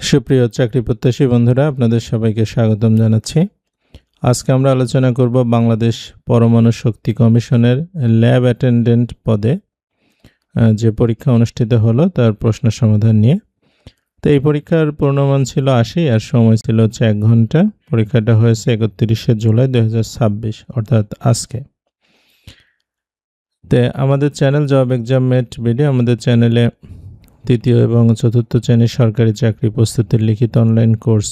সুপ্রিয় চাকরি প্রত্যাশী বন্ধুরা, আপনাদের সবাইকে স্বাগতম জানাচ্ছি। আজকে আমরা আলোচনা করব বাংলাদেশ পরমাণু শক্তি কমিশনের ল্যাব অ্যাটেন্ডেন্ট পদে যে পরীক্ষা অনুষ্ঠিত হলো তার প্রশ্ন সমাধান নিয়ে। তো এই পরীক্ষার পূর্ণমান ছিল 80 আর সময় ছিল হচ্ছে 1 ঘন্টা। পরীক্ষাটা হয়েছে 31শে জুলাই 2026 অর্থাৎ আজকে। তো আমাদের চ্যানেল জব এক্সাম মেট ভিডিও, আমাদের চ্যানেলে তৃতীয় এবং চতুর্থ শ্রেণীর সরকারি চাকরি প্রস্তুতির লিখিত অনলাইন কোর্স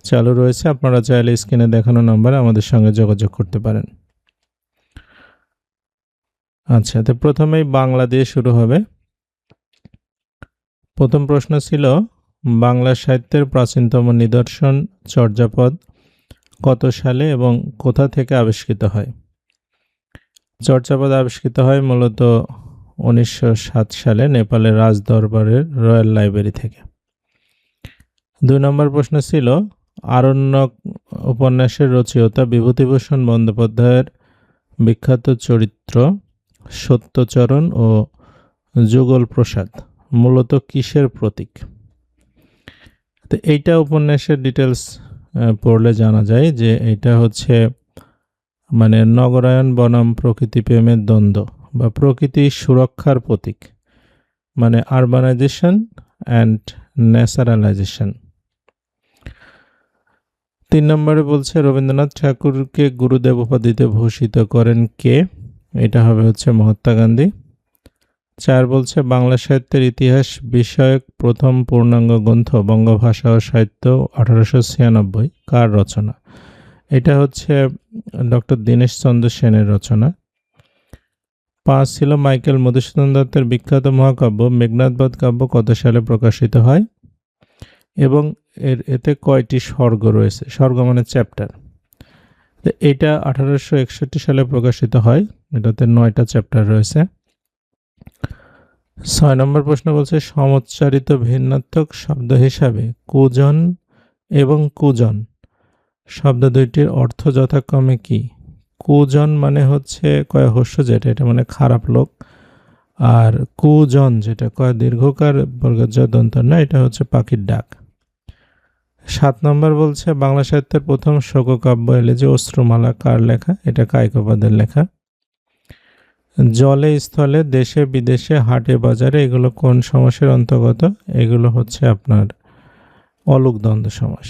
চালু রয়েছে। আপনারা চাইলে স্ক্রিনে দেখানো নম্বরে আমাদের সঙ্গে যোগাযোগ করতে পারেন। আচ্ছা, তো প্রথমেই বাংলা দিয়ে শুরু হবে। প্রথম প্রশ্ন ছিল, বাংলা সাহিত্যের প্রাচীনতম নিদর্শন চর্যাপদ কত সালে এবং কোথা থেকে আবিষ্কৃত হয়? চর্যাপদ আবিষ্কৃত হয় মূলত 1907 সালে নেপালের রাজদরবারের রয়্যাল লাইব্রেরি থেকে। 2 নম্বর প্রশ্ন ছিল, আরণ্যক উপন্যাসের রচয়িতা বিভূতিভূষণ বন্দ্যোপাধ্যায়ের বিখ্যাত চরিত্র সত্যচরণ ও যুগল প্রসাদ মূলত কিসের প্রতীক? তো এইটা উপন্যাসের ডিটেলস পড়লে জানা যায় যে এটা হচ্ছে মানে নগরায়ন বনাম প্রকৃতি প্রেমের দ্বন্দ্ব বা প্রকৃতি সুরক্ষার প্রতীক, মানে আরবানাইজেশন অ্যান্ড ন্যাচারালাইজেশন। 3 নম্বরে বলছে, রবীন্দ্রনাথ ঠাকুরকে গুরুদেব উপাধিতে ভূষিত করেন কে? এটা হবে হচ্ছে মহাত্মা গান্ধী। 4 বলছে, বাংলা সাহিত্যের ইতিহাস বিষয়ক প্রথম পূর্ণাঙ্গ গ্রন্থ বঙ্গভাষা ও সাহিত্য 1896 কার রচনা? এটা হচ্ছে ডক্টর দীনেশচন্দ্র সেনের রচনা। 5 ছিল, মাইকেল মধুসূদন দত্তের বিখ্যাত মহাকাব্য মেঘনাদবধ কাব্য কত সালে প্রকাশিত হয় এবং এতে কয়টি স্বর্গ রয়েছে? স্বর্গ মানে চ্যাপ্টার। তো এটা 1861 সালে প্রকাশিত হয়, এটাতে 9টা চ্যাপ্টার রয়েছে। 6 নম্বর প্রশ্ন বলছে, সমোচ্চারিত ভিন্নাত্মক শব্দ হিসাবে কুজন এবং কুজন শব্দ দুইটির অর্থ যথাক্রমে কি? কুজন মানে হচ্ছে কয় হস্য যেটা, এটা মানে খারাপ লোক, আর কুজন যেটা কয় দীর্ঘকার বর্গজ দন্ত না, এটা হচ্ছে পাখির ডাক। 7 নম্বর বলছে, বাংলা সাহিত্যের প্রথম শোককাব্য এলেজি অশ্রুমালা কার লেখা? এটা কায়কোপাদের লেখা। জলে স্থলে দেশে বিদেশে হাটে বাজারে এগুলো কোন সমাসের অন্তর্গত? এগুলো হচ্ছে আপনার অলুক দ্বন্দ্ব সমাস।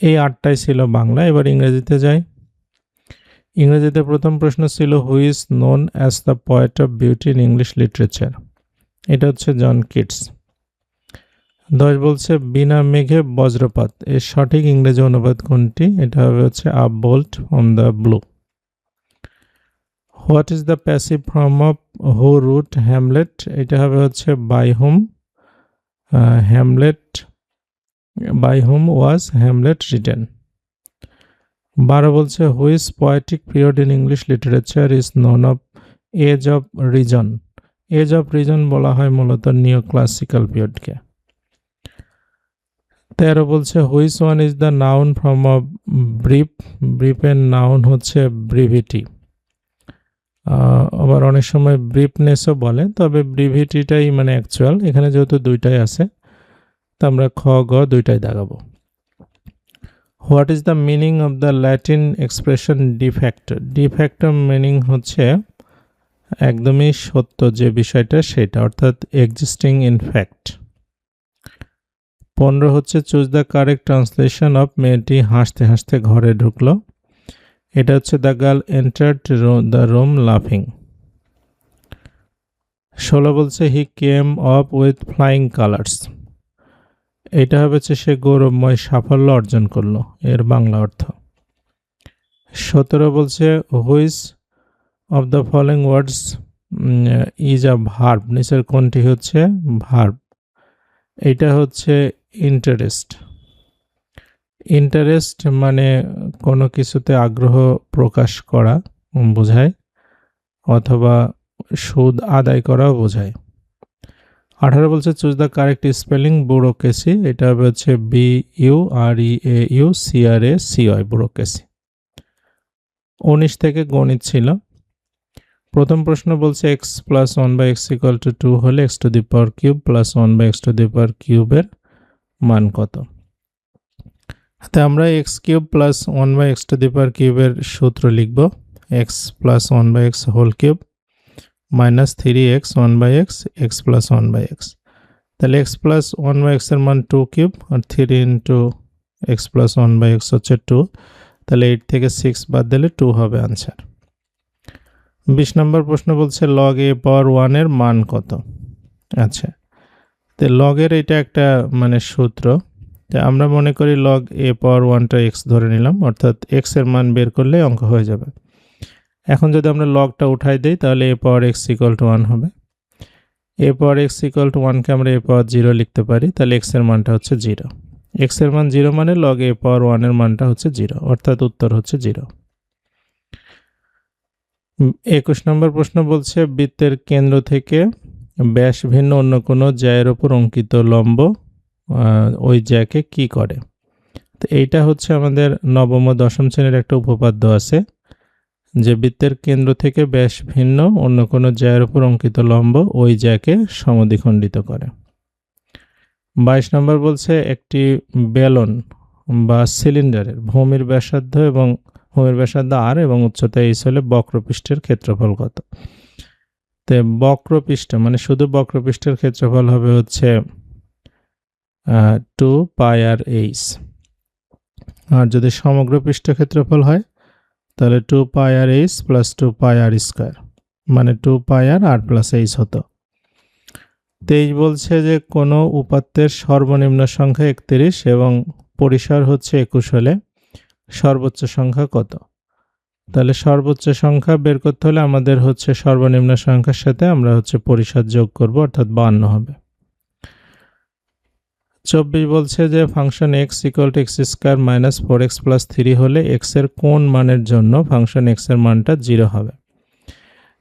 এই 8টাই ছিল বাংলা। এবার ইংরেজিতে যাই। ইংরেজিতে প্রথম প্রশ্ন ছিল, who is known as the poet of beauty in English literature? এটা হচ্ছে জন কিটস। 10 বলছে, বিনা মেঘে বজ্রপাত এর সঠিক ইংরেজি অনুবাদ কোনটি? এটা হবে হচ্ছে a bolt from the blue. What is the passive form of who wrote Hamlet? এটা হবে হচ্ছে by whom Hamlet by whom was Hamlet written. 12 বলছে, which poetic period in English literature is known of age of reason? Age of reason বলা হয় মূলত neo classical পিরিয়ডকে। 13 বলছে, which one is the noun form of brief? ব্রিফের noun হচ্ছে brevity. আবার অনেক সময় ব্রিফনেসও বলে, তবে ব্রিভিটিটাই মানে অ্যাকচুয়াল। এখানে যেহেতু দুইটাই আছে তো আমরা খ গ দুইটাই দাগাবো। What is the meaning of the Latin expression de facto? De facto meaning হচ্ছে একদমই সত্য যে বিষয়টা সেটা, অর্থাৎ এক্সিস্টিং ইন ফ্যাক্ট। 15 হচ্ছে, choose the correct translation of মেয়েটি হাসতে হাসতে ঘরে ঢুকলো? এটা হচ্ছে the girl entered the room লাফিং। 16 বলছে, he came up with flying colours? এটা হবে হচ্ছে সে গৌরবময় সাফল্য অর্জন করলো, এর বাংলা অর্থ। 17 বলছে, which of the following words is a verb? নিচের কোনটি হচ্ছে ভার্ব? এটা হচ্ছে ইন্টারেস্ট। ইন্টারেস্ট মানে কোনো কিছুতে আগ্রহ প্রকাশ করা বোঝায়, অথবা সুদ আদায় করাও বোঝায়। 18 বলছে, choose the correct spelling bureaucracy? এটা হবে হচ্ছে BUREAUCRACY ব্যুরোক্রেসি। 19 থেকে গণিত ছিল। প্রথম প্রশ্ন বলছে x plus 1/x equal to 2 হলে x to the power cube plus 1/x to the power কিউবের মান কত। তো আমরা x cube plus 1/x to the power কিউবের সূত্র লিখব x plus 1/x whole cube minus 3x 1/x x plus 1/x। তাহলে x প্লাস 1/x এর মান 2 কিউব আর 3 ইন্টু x প্লাস 1/x হচ্ছে 2। তাহলে 8 থেকে 6 বাদ দিলে 2 হবে আনসার। 20 নম্বর প্রশ্ন বলছে log a পাওয়ার 1 এর মান কত। আচ্ছা, তো log এর এটা একটা মানে সূত্র। তো আমরা মনে করি log a পাওয়ার 1টা x ধরে নিলাম, অর্থাৎ x এর মান বের করলে অঙ্ক হয়ে যাবে। এখন যদি আমরা লগটা উঠাই দেই তাহলে a power x equal to 1 হবে। a power x equal to 1 কে আমরা a পাওয়ার 0 লিখতে পারি, তাহলে x এর মানটা হচ্ছে 0। x এর মান 0 মানে log a পাওয়ার 1 এর মানটা হচ্ছে 0, অর্থাৎ উত্তর হচ্ছে 0। 21 নম্বর প্রশ্ন বলছে বৃত্তের কেন্দ্র থেকে ব্যাস ভিন্ন অন্য কোনো জ্যায়ের উপর অঙ্কিত লম্ব ওই জ্যাকে কি করে। তো এইটা হচ্ছে আমাদের নবম ও দশম শ্রেণীর একটা উপপাদ্য আছে যে বৃত্তের কেন্দ্র থেকে ব্যাস ভিন্ন অন্য কোনো জ্যায়ের উপর অঙ্কিত লম্ব ওই জ্যাকে সমদ্বিখণ্ডিত করে। 22 নম্বর বলছে একটি বেলন বা সিলিন্ডারের ভূমির ব্যাসার্ধ r এবং উচ্চতা h হলে বক্রপৃষ্ঠের ক্ষেত্রফল কত। তো বক্রপৃষ্ঠ মানে শুধু বক্রপৃষ্ঠের ক্ষেত্রফল হবে হচ্ছে 2 পাই আর h, আর যদি সমগ্র পৃষ্ঠ ক্ষেত্রফল হয় তাহলে 2 পাই আর h প্লাস 2 পাই আর স্কয়ার মানে 2 পাই আর r প্লাস h হতো। 23 বলছে যে কোনো উপাত্তের সর্বনিম্ন সংখ্যা 31 এবং পরিসর হচ্ছে 21 হলে সর্বোচ্চ সংখ্যা কত। তাহলে সর্বোচ্চ সংখ্যা বের করতে হলে আমাদের হচ্ছে সর্বনিম্ন সংখ্যার সাথে আমরা হচ্ছে পরিসর যোগ করব, অর্থাৎ 52 হবে। 24 বলছে যে function x equal to x square minus 4x plus 3 হলে x এর কোন মানের জন্য ফাংশন x এর মানটা 0 হবে।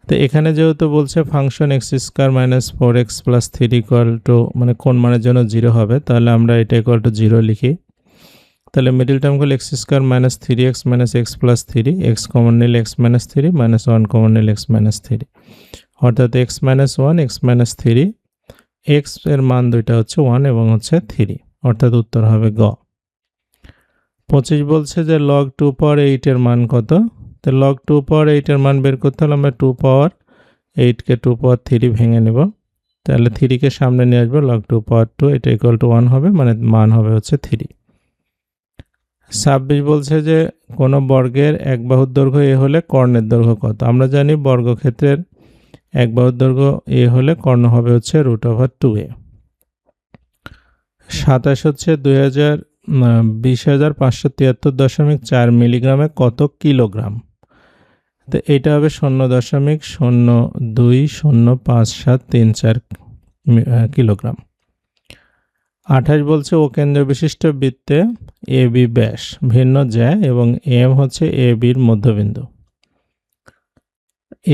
তো এখানে যেহেতু বলছে function x square minus 4x plus 3 equal to মানে কোন মানের জন্য 0 হবে, তাহলে আমরা এটা ইকুয়াল টু 0 লিখি। তাহলে মিডল টার্ম হলো x square minus 3x minus x plus 3, x common নিলে x মাইনাস 3 মাইনাস 1 কমন নিলে x মাইনাস 3, অর্থাৎ x minus 1 x minus 3, x এর মান দুইটা হচ্ছে 1 এবং হচ্ছে 3, অর্থাৎ উত্তর হবে গ। 25 বলছে যে log 2 পাওয়ার 8 এর মান কত। তো log 2 পাওয়ার 8 এর মান বের করতে হলে আমরা 2 পাওয়ার 8 কে 2 পাওয়ার 3 ভেঙে নেব, তাহলে 3 কে সামনে নিয়ে আসবো, log 2 পাওয়ার 2 এটা ইকুয়াল টু 1 হবে, মানে মান হবে হচ্ছে 3। 26 বলছে যে কোনো বর্গের এক বাহুর দৈর্ঘ্য a হলে কর্ণের দৈর্ঘ্য কত। আমরা জানি বর্গক্ষেত্রের এক বাহুর দৈর্ঘ্য a হলে কর্ণ হবে হচ্ছে √2a। 27 হচ্ছে 20,573.4 মিলিগ্রামে কত কিলোগ্রাম। তো এটা হবে 0.02057334 কিলোগ্রাম। 28 বলছে ও কেন্দ্র বিশিষ্ট বৃত্তে এ বি ব্যাস ভিন্ন জ্যা এবং এম হচ্ছে এ বির মধ্যবিন্দু।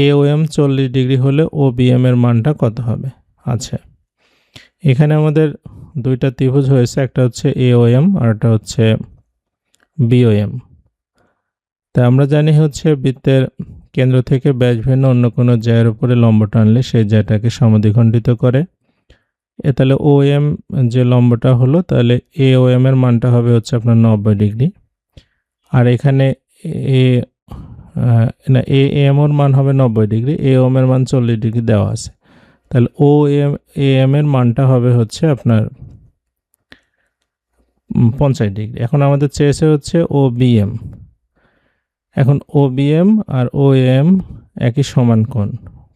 এ ও এম 40 ডিগ্রি হলে ও বি এম এর মানটা কত হবে। আচ্ছা, এখানে আমাদের দুইটা ত্রিভুজ হয়েছে, একটা হচ্ছে এ ও এম আর একটা হচ্ছে বি ও এম। তাই আমরা জানি হচ্ছে বৃত্তের কেন্দ্র থেকে ব্যাস ভিন্ন অন্য কোনো জ্যায়ের উপরে লম্ব টানলে সেই জ্যাটাকে সমদ্বিখণ্ডিত করে। তাহলে ও এম যে লম্বটা হলো, তাহলে এ ও এম এর মানটা হবে হচ্ছে আপনার 90 ডিগ্রি, আর এখানে এ এম এর মান হবে 90 ডিগ্রি, এ ও এম এর মান 40 ডিগ্রি দেওয়া আছে, তাহলে ও এম এর মানটা হবে হচ্ছে আপনার 50 ডিগ্রি। এখন আমাদের চেয়েছে হচ্ছে ও বি এম। এখন ও বি এম আর ও এম একই সমান কোণ,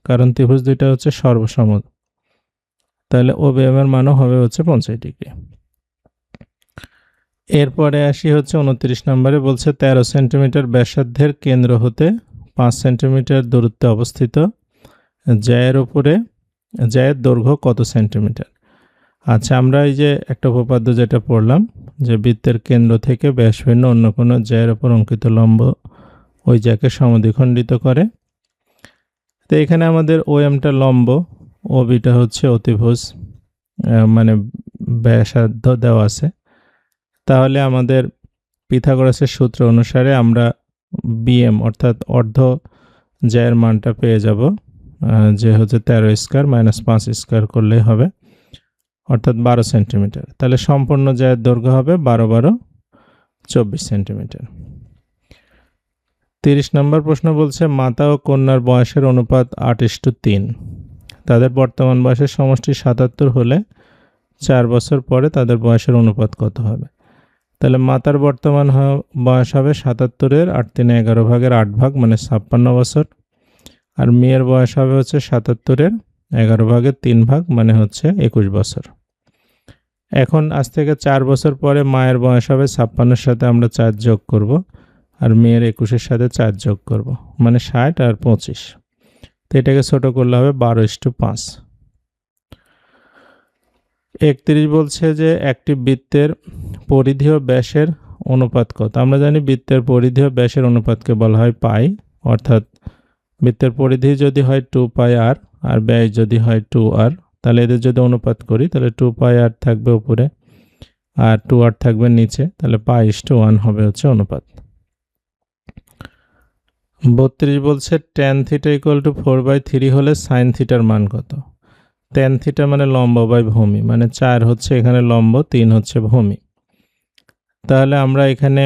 কারণ ত্রিভুজ দুইটা হচ্ছে সর্বসম, তাহলে ও বি এম এর মানও হবে হচ্ছে 50 ডিগ্রি। এরপরে আসি হচ্ছে 29 নম্বরে বলছে 13 সেন্টিমিটার ব্যাসার্ধের কেন্দ্র হতে 5 সেন্টিমিটার দূরত্বে অবস্থিত জ্যায়ের উপরে জ্যায়ের দৈর্ঘ্য কত সেন্টিমিটার। আচ্ছা, আমরা এই যে একটা উপপাদ্য যেটা পড়লাম যে বৃত্তের কেন্দ্র থেকে ব্যাস ভিন্ন অন্য কোনো জ্যায়ের উপর অঙ্কিত লম্ব ওই জ্যাকে সমদ্বিখণ্ডিত করে। তো এখানে আমাদের ও এমটা লম্ব, ও বিটা হচ্ছে অতিভুজ মানে ব্যাসার্ধ দেওয়া আছে, তাহলে আমাদের পিথাগোরাসের সূত্র অনুসারে আমরা বিএম অর্থাৎ অর্ধ জ্যায়ের মানটা পেয়ে যাব, যে হচ্ছে 13 স্কয়ার মাইনাস 5 স্কয়ার করলেই হবে, অর্থাৎ 12 সেন্টিমিটার। তাহলে সম্পূর্ণ জ্যায়ের দৈর্ঘ্য হবে 12 12 24 সেন্টিমিটার। 30 নম্বর প্রশ্ন বলছে মাতা ও কন্যার বয়সের অনুপাত 8:3। তাদের বর্তমান বয়সের সমষ্টি 77 হলে 4 বছর পরে তাদের বয়সের অনুপাত কত হবে? তাহলে মাতার বর্তমান বয়স হবে 77-এর 8 3 11 ভাগের 8 ভাগ মানে 56 বছর, আর মেয়ের বয়স হবে হচ্ছে 77-এর 11 ভাগের 3 ভাগ মানে হচ্ছে 21 বছর। এখন আজ থেকে 4 বছর পরে মায়ের বয়স হবে 56-এর সাথে আমরা 4 যোগ করব, আর মেয়ের 21-এর সাথে 4 যোগ করব, মানে 60 আর 25। তো এটাকে ছোট করলে হবে 12:5। 31 বলছে যে একটি বৃত্তের পরিধি ও ব্যাসের অনুপাত কত? আমরা জানি বৃত্তের পরিধি ও ব্যাসের অনুপাতকে বলা হয় পাই, অর্থাৎ বৃত্তের পরিধি যদি হয় 2πr আর ব্যাস যদি হয় 2r, তাহলে এদের যদি অনুপাত করি তাহলে 2πr থাকবে উপরে আর 2r থাকবে নিচে, তাহলে π/1 হবে হচ্ছে অনুপাত। 32 বলছে tan θ = 4/3 হলে sin θ এর মান কত? tan θ মানে লম্ব বাই ভূমি, মানে 4 হচ্ছে এখানে লম্ব, 3 হচ্ছে ভূমি। তাহলে আমরা এখানে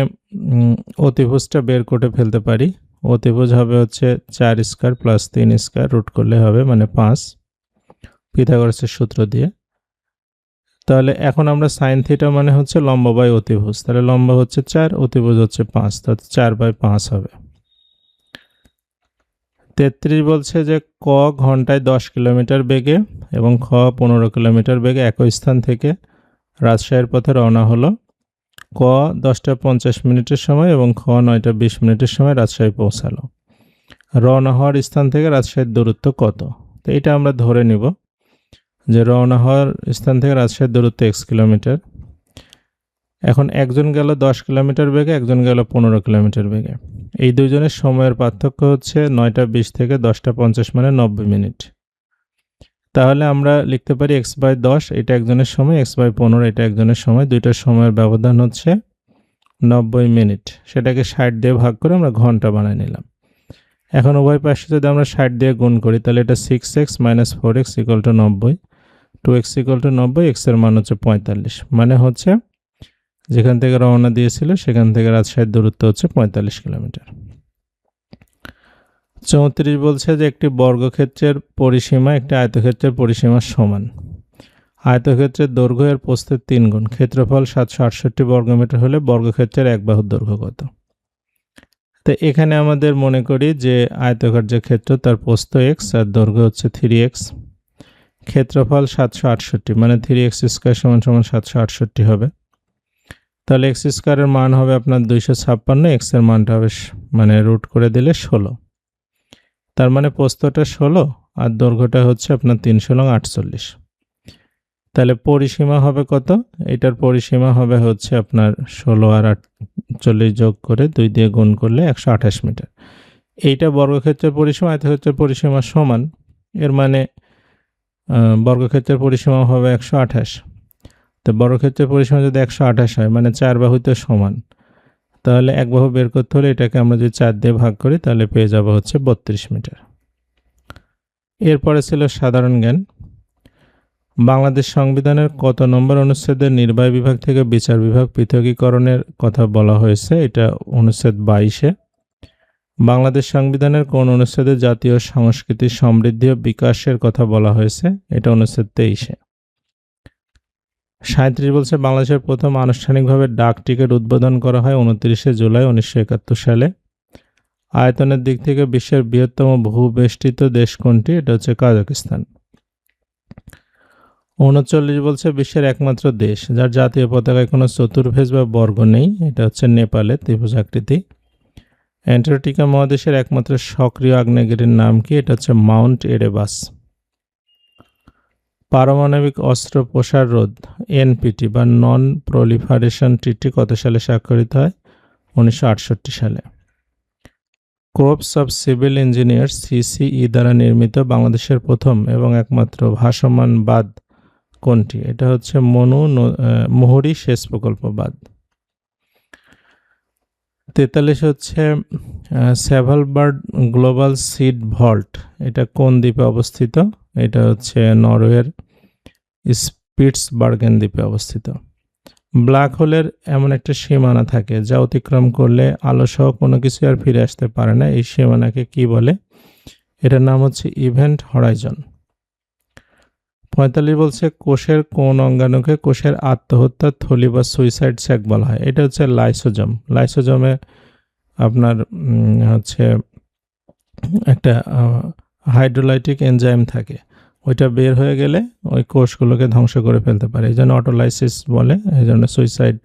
অতিভুজটা বের করে ফেলতে পারি। অতিভুজ হবে হচ্ছে 4 স্কয়ার প্লাস 3 স্কয়ার, রুট করলে হবে মানে 5 পিথাগোরাসের সূত্র দিয়ে। তাহলে এখন আমরা sin θ মানে হচ্ছে লম্ব বাই অতিভুজ, তাহলে লম্ব হচ্ছে 4, অতিভুজ হচ্ছে 5, তাহলে 4/5 হবে। 33 বলছে যে ক ঘন্টায় 10 কিলোমিটার বেগে এবং খ 15 কিলোমিটার বেগে একই স্থান থেকে রাজশাহীর পথে রওনা হলো। ক 10:50 সময় এবং খ 9:20 সময় রাজশাহী পৌঁছালো। রওনা হওয়ার স্থান থেকে রাজশাহীর দূরত্ব কত? তো এটা আমরা ধরে নিব যে রওনা হওয়ার স্থান থেকে রাজশাহীর দূরত্ব x কিলোমিটার। এখন একজন গেল 10 কিলোমিটার বেগে, একজন গেল 15 কিলোমিটার বেগে। এই দুইজনের সময়ের পার্থক্য হচ্ছে 9:20 থেকে 10:50 মানে 90 মিনিট। তাহলে আমরা লিখতে পারি x/10 এটা একজনের সময়, x/15 এটা একজনের সময়, দুইটার সময়ের ব্যবধান হচ্ছে 90 মিনিট। সেটাকে 60 দিয়ে ভাগ করে আমরা ঘন্টা বানিয়ে নিলাম। এখন উভয় পাশে যদি আমরা 60 দিয়ে গুণ করি তাহলে এটা 6x - 4x = 90, 2x = 90, x এর মান হচ্ছে 45, মানে হচ্ছে যেখান থেকে রওনা দিয়েছিল সেখান থেকে রাজশাহীর দূরত্ব হচ্ছে 45 কিলোমিটার। 34 বলছে যে একটি বর্গক্ষেত্রের পরিসীমা একটি আয়তক্ষেত্রের পরিসীমার সমান। আয়তক্ষেত্রের দৈর্ঘ্য এর প্রস্থের 3 গুণ, ক্ষেত্রফল 768 বর্গমিটার হলে বর্গক্ষেত্রের এক বাহুর দৈর্ঘ্য কত? তো এখানে আমাদের মনে করি যে আয়তকার যে ক্ষেত্র তার প্রস্থ x আর দৈর্ঘ্য হচ্ছে 3x, ক্ষেত্রফল 768 মানে 3x² = 768 হবে। তাহলে x স্কয়ারের মান হবে আপনার 256, x এর মানটা হবে মানে রুট করে দিলে 16, তার মানে প্রস্থটা 16 আর দৈর্ঘ্যটা হচ্ছে আপনার 316 তাহলে পরিসীমা হবে কত? এটার পরিসীমা হবে হচ্ছে আপনার 16 আর 48 যোগ করে 2 দিয়ে গুণ করলে 128 মিটার। এইটা বর্গক্ষেত্রের পরিসীমা আয়তক্ষেত্রের পরিসীমা সমান, এর মানে বর্গক্ষেত্রের পরিসীমা হবে 128। তো বর্গক্ষেত্রের পরিসীমা যদি 128 হয় মানে 4 বাহুতে সমান, তাহলে এক বাহু বের করতে হলে এটাকে আমরা যদি 4 দিয়ে ভাগ করি তাহলে পেয়ে যাব হচ্ছে 32 মিটার। এরপরে ছিল সাধারণ জ্ঞান। বাংলাদেশ সংবিধানের কত নম্বর অনুচ্ছেদের নির্বাহী বিভাগ থেকে বিচার বিভাগ পৃথকীকরণের কথা বলা হয়েছে? এটা অনুচ্ছেদ 22-এ। বাংলাদেশ সংবিধানের কোন অনুচ্ছেদে জাতীয় সংস্কৃতি সমৃদ্ধি ও বিকাশের কথা বলা হয়েছে? এটা অনুচ্ছেদ 23-এ। 37 বলছে বাংলাদেশের প্রথম আনুষ্ঠানিকভাবে ডাক টিকিট উদ্বোধন করা হয় 29 জুলাই 1971 সালে। আয়তনের দিক থেকে বিশ্বের বৃহত্তম ভূবেষ্টিত দেশ কোনটি? এটা হচ্ছে কাজাকিস্তান। 39 বলছে বিশ্বের একমাত্র দেশ যার জাতীয় পতাকায় কোনো চতুর্ভুজ বা বর্গ নেই, এটা হচ্ছে নেপালে ত্রিভুজ আকৃতি। অ্যান্টার্কটিকা মহাদেশের একমাত্র সক্রিয় আগ্নেয়গিরির নাম কি? এটা হচ্ছে মাউন্ট এরেবাস। পারমাণবিক অস্ত্র প্রসার রোধ এনপিটি বা নন প্রলিফারেশন ট্রিটি কত সালে স্বাক্ষরিত হয়? 1968 সালে। Crops of civil engineers CCE দ্বারা নির্মিত বাংলাদেশের প্রথম এবং একমাত্র ভাসমান বাঁধ কোনটি? এটা হচ্ছে মুহুরী সেচ প্রকল্প বাঁধ। 43 হচ্ছে স্যাভালবার্ড গ্লোবাল সিড ভল্ট, এটা কোন দ্বীপে অবস্থিত? এটা হচ্ছে নরওয়ের স্পিটসবার্গেন দ্বীপে অবস্থিত। ব্ল্যাক হোলের এমন একটা সীমানা থাকে যা অতিক্রম করলে আলো সহ কোনো কিছু আর ফিরে আসতে পারে না, এই সীমানাকে কি বলে? এটার নাম হচ্ছে ইভেন্ট হরাইজন। 45 বলছে কোষের কোন অঙ্গাণুকে কোষের আত্মহত্যার থলি বা সুইসাইড স্যাক বলা হয়? এটা হচ্ছে লাইসোজোম। লাইসোজোমে আপনার হচ্ছে একটা হাইড্রোলাইটিক এনজাইম থাকে, ওইটা বের হয়ে গেলে ওই কোষগুলোকে ধ্বংস করে ফেলতে পারে, এই জন্য অটোলাইসিস বলে, এই জন্য সুইসাইড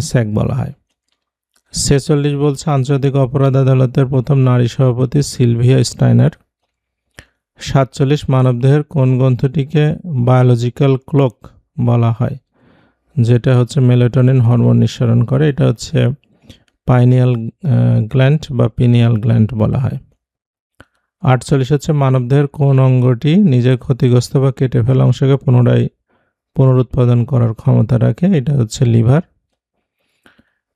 স্যাক বলা হয়। 46 বলছে আন্তর্জাতিক অপরাধ আদালতের প্রথম নারী সভাপতি সিলভিয়া স্টাইনার। 47 মানবদেহের কোন গ্রন্থটিকে বায়োলজিক্যাল ক্লক বলা হয়? যেটা হচ্ছে মেলাটোনিন হরমোন নিঃসরণ করে, এটা হচ্ছে পাইনিয়াল গ্ল্যান্ড বা পিনিয়াল গ্ল্যান্ড বলা হয়। 48 হচ্ছে মানবদেহের কোন অঙ্গটি নিজের ক্ষতিগ্রস্ত বা কেটে ফেলা অংশকে পুনরায় পুনরুৎপাদন করার ক্ষমতা রাখে? এটা হচ্ছে লিভার।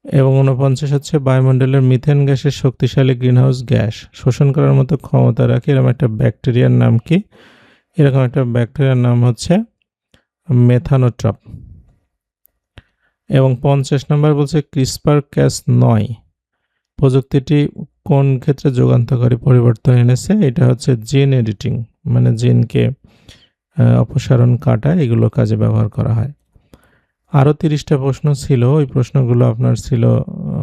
এবং 49 হচ্ছে বায়ুমণ্ডলের মিথেন গ্যাসের শক্তিশালী গ্রিনহাউস গ্যাস শোষণ করার মতো ক্ষমতা রাখে এরকম একটা ব্যাকটেরিয়ার নাম কি? এরকম একটা ব্যাকটেরিয়ার নাম হচ্ছে মেথানোট্রপ। এবং 50 নম্বর বলছে ক্রিসপার ক্যাস 9 প্রযুক্তিটি কোন ক্ষেত্রে যুগান্তকারী পরিবর্তন এনেছে? এটা হচ্ছে জিন এডিটিং, মানে জিনকে অপসারণ কাটা, এগুলো কাজে ব্যবহার করা হয়। আরও 30টা প্রশ্ন ছিল, ওই প্রশ্নগুলো আপনার ছিল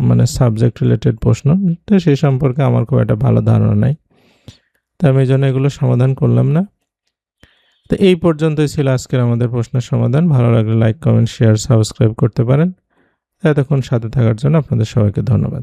মানে সাবজেক্ট রিলেটেড প্রশ্ন, তো সেই সম্পর্কে আমার খুব একটা ভালো ধারণা নাই, তো আমি এই জন্য এগুলো সমাধান করলাম না। তো এই পর্যন্তই ছিল আজকের আমাদের প্রশ্নের সমাধান। ভালো লাগলে লাইক, কমেন্ট, শেয়ার, সাবস্ক্রাইব করতে পারেন। এতক্ষণ সাথে থাকার জন্য আপনাদের সবাইকে ধন্যবাদ।